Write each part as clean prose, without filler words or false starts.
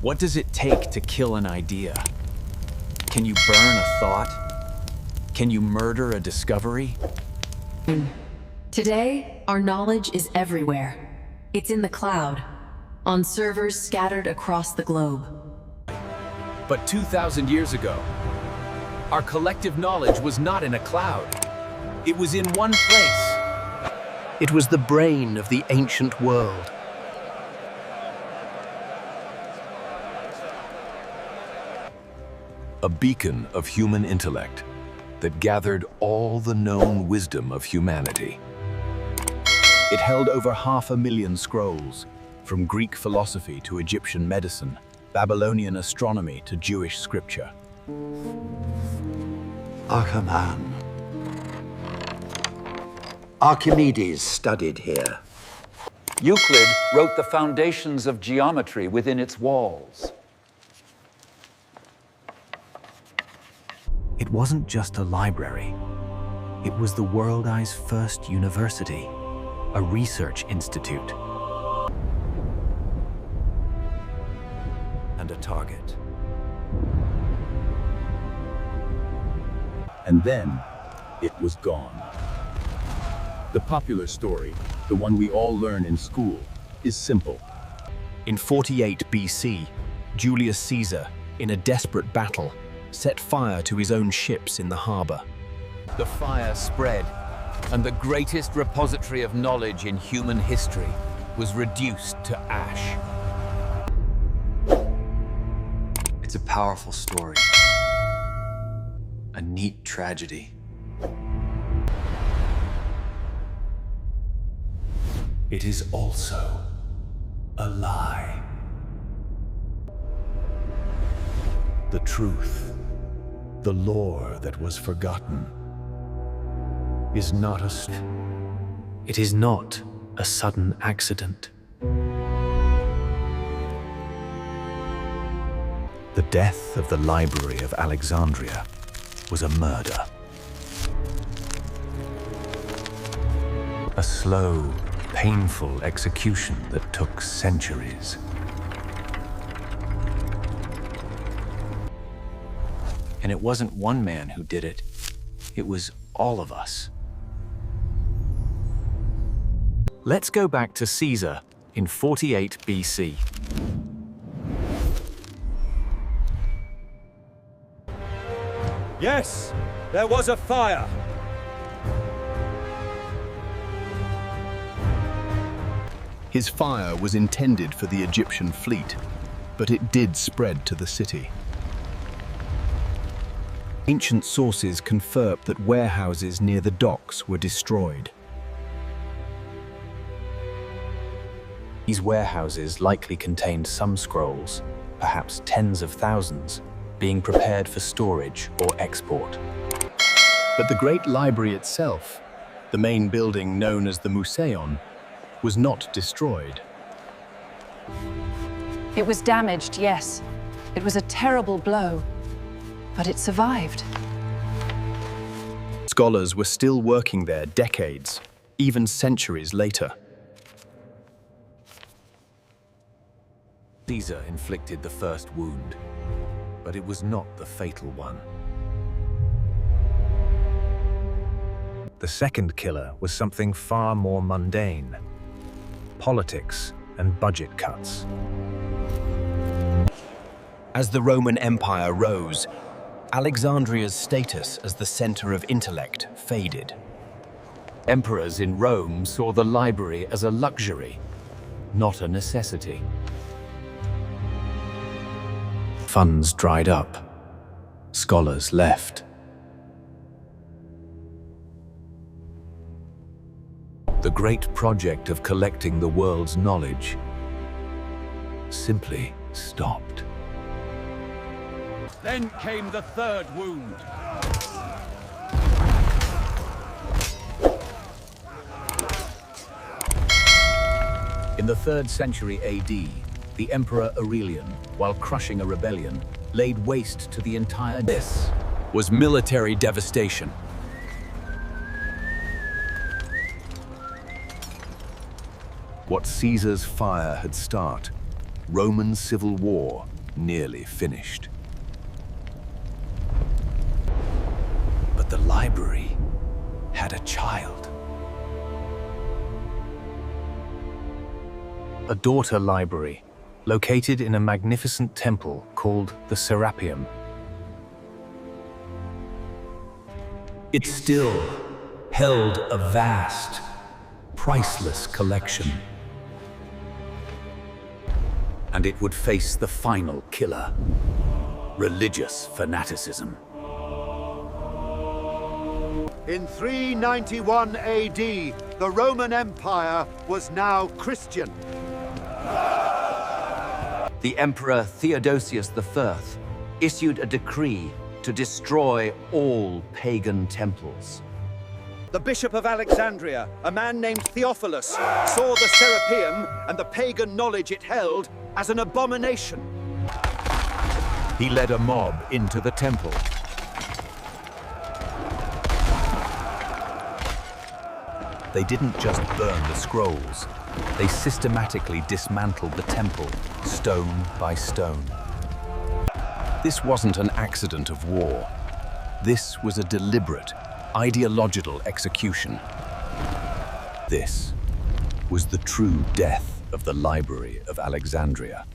What does it take to kill an idea? Can you burn a thought? Can you murder a discovery? Today, our knowledge is everywhere. It's in the cloud, on servers scattered across the globe. But 2,000 years ago, our collective knowledge was not in a cloud. It was in one place. It was the brain of the ancient world. A beacon of human intellect that gathered all the known wisdom of humanity. It held over 500,000 scrolls, from Greek philosophy to Egyptian medicine, Babylonian astronomy to Jewish scripture. Archiman. Archimedes studied here. Euclid wrote the foundations of geometry within its walls. It wasn't just a library. It was the World Eye's first university, a research institute. And a target. And then, it was gone. The popular story, the one we all learn in school, is simple. In 48 BC, Julius Caesar, in a desperate battle, set fire to his own ships in the harbor. The fire spread, and the greatest repository of knowledge in human history was reduced to ash. It's a powerful story. A neat tragedy. It is also a lie. The truth, the lore that was forgotten, is not a... It is not a sudden accident. The death of the Library of Alexandria was a murder. A slow, painful execution that took centuries. And it wasn't one man who did it. It was all of us. Let's go back to Caesar in 48 BC. Yes, there was a fire. His fire was intended for the Egyptian fleet, but it did spread to the city. Ancient sources confirm that warehouses near the docks were destroyed. These warehouses likely contained some scrolls, perhaps tens of thousands, being prepared for storage or export. But the Great Library itself, the main building known as the Museion, was not destroyed. It was damaged, yes. It was a terrible blow, but it survived. Scholars were still working there decades, even centuries later. Caesar inflicted the first wound, but it was not the fatal one. The second killer was something far more mundane: politics and budget cuts. As the Roman Empire rose, Alexandria's status as the center of intellect faded. Emperors in Rome saw the library as a luxury, not a necessity. Funds dried up. Scholars left. The great project of collecting the world's knowledge simply stopped. Then came the third wound. In the 3rd century AD, the Emperor Aurelian, while crushing a rebellion, laid waste to the entire... This was military devastation. What Caesar's fire had started Roman civil war nearly finished. But the library had a child. A daughter library, located in a magnificent temple called the Serapeum. It still held a vast, priceless collection. And it would face the final killer: religious fanaticism. In 391 AD, the Roman Empire was now Christian. The Emperor Theodosius I issued a decree to destroy all pagan temples. The Bishop of Alexandria, a man named Theophilus, saw the Serapeum and the pagan knowledge it held as an abomination. He led a mob into the temple. They didn't just burn the scrolls. They systematically dismantled the temple, stone by stone. This wasn't an accident of war. This was a deliberate, ideological execution. This was the true death of the Library of Alexandria.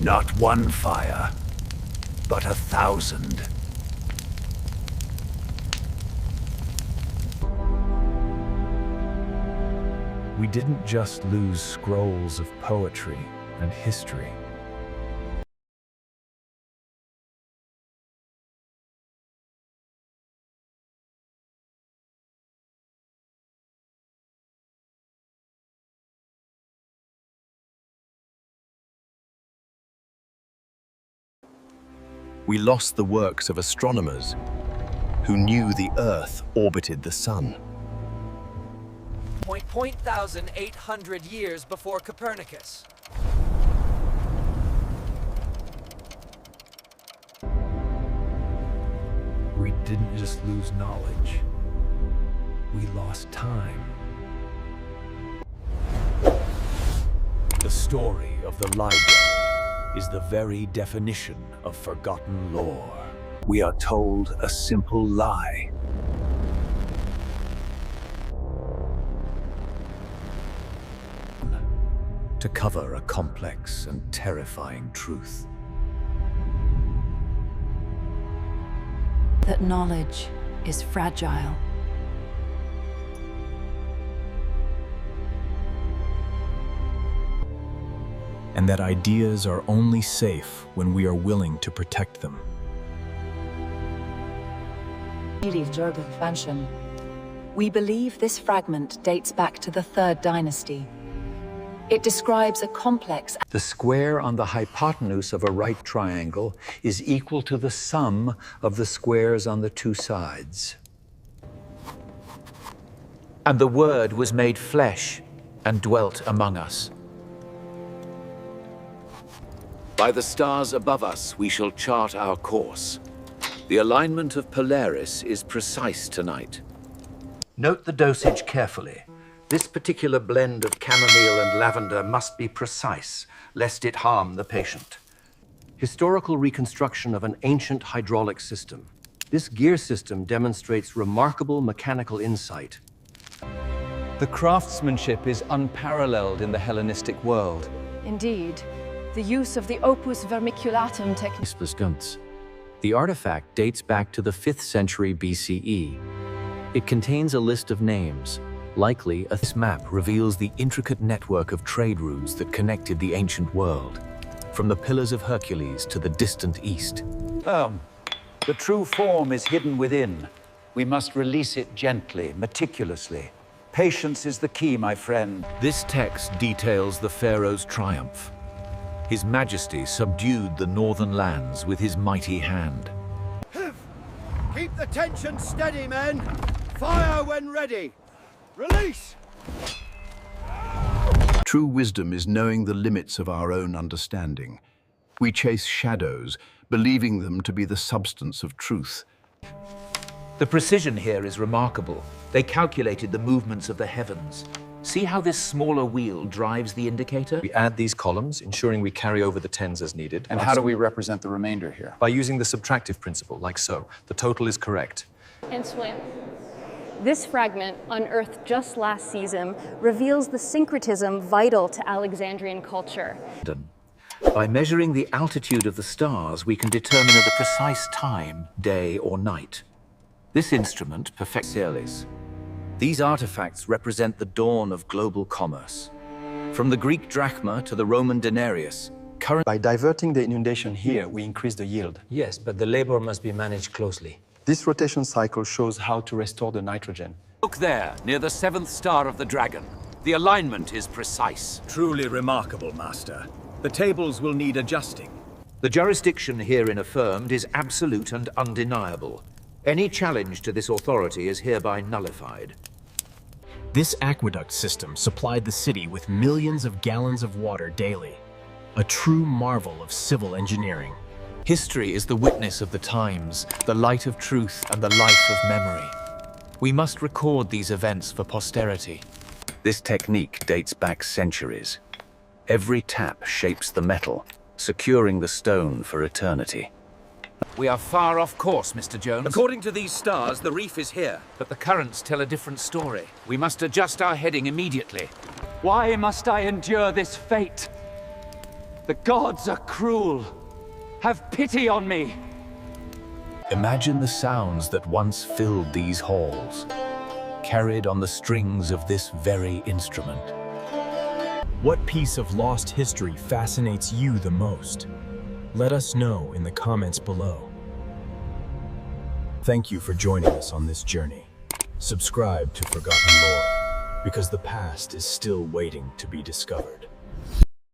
Not one fire, but 1,000. We didn't just lose scrolls of poetry and history. We lost the works of astronomers who knew the Earth orbited the Sun. 0.800 years before Copernicus. We didn't just lose knowledge. We lost time. The story of the library is the very definition of forgotten lore. We are told a simple lie. To cover a complex and terrifying truth. That knowledge is fragile. And that ideas are only safe when we are willing to protect them. We believe this fragment dates back to the 3rd dynasty. It describes a complex. The square on the hypotenuse of a right triangle is equal to the sum of the squares on the two sides. And the Word was made flesh and dwelt among us. By the stars above us, we shall chart our course. The alignment of Polaris is precise tonight. Note the dosage carefully. This particular blend of chamomile and lavender must be precise, lest it harm the patient. Historical reconstruction of an ancient hydraulic system. This gear system demonstrates remarkable mechanical insight. The craftsmanship is unparalleled in the Hellenistic world. Indeed, the use of the opus vermiculatum technique. The artifact dates back to the 5th century BCE. It contains a list of names, likely this map reveals the intricate network of trade routes that connected the ancient world, from the Pillars of Hercules to the distant east. The true form is hidden within. We must release it gently, meticulously. Patience is the key, my friend. This text details the pharaoh's triumph. His Majesty subdued the northern lands with his mighty hand. Keep the tension steady, men. Fire when ready. Release! True wisdom is knowing the limits of our own understanding. We chase shadows, believing them to be the substance of truth. The precision here is remarkable. They calculated the movements of the heavens. See how this smaller wheel drives the indicator? We add these columns, ensuring we carry over the tens as needed. And how do we represent the remainder here? By using the subtractive principle, like so. The total is correct. And swim. This fragment, unearthed just last season, reveals the syncretism vital to Alexandrian culture. By measuring the altitude of the stars, we can determine at the precise time, day or night. This instrument perfects Ceres. These artifacts represent the dawn of global commerce. From the Greek drachma to the Roman denarius, By diverting the inundation here, we increase the yield. Yes, but the labor must be managed closely. This rotation cycle shows how to restore the nitrogen. Look there, near the 7th star of the dragon. The alignment is precise. Truly remarkable, Master. The tables will need adjusting. The jurisdiction herein affirmed is absolute and undeniable. Any challenge to this authority is hereby nullified. This aqueduct system supplied the city with millions of gallons of water daily. A true marvel of civil engineering. history is the witness of the times, the light of truth and the life of memory. We must record these events for posterity. This technique dates back centuries. Every tap shapes the metal, securing the stone for eternity. We are far off course, Mr. Jones. According to these stars, the reef is here. But the currents tell a different story. We must adjust our heading immediately. Why must I endure this fate? The gods are cruel. Have pity on me. Imagine the sounds that once filled these halls, carried on the strings of this very instrument. What piece of lost history fascinates you the most? Let us know in the comments below. Thank you for joining us on this journey. Subscribe to Forgotten Lore, because the past is still waiting to be discovered.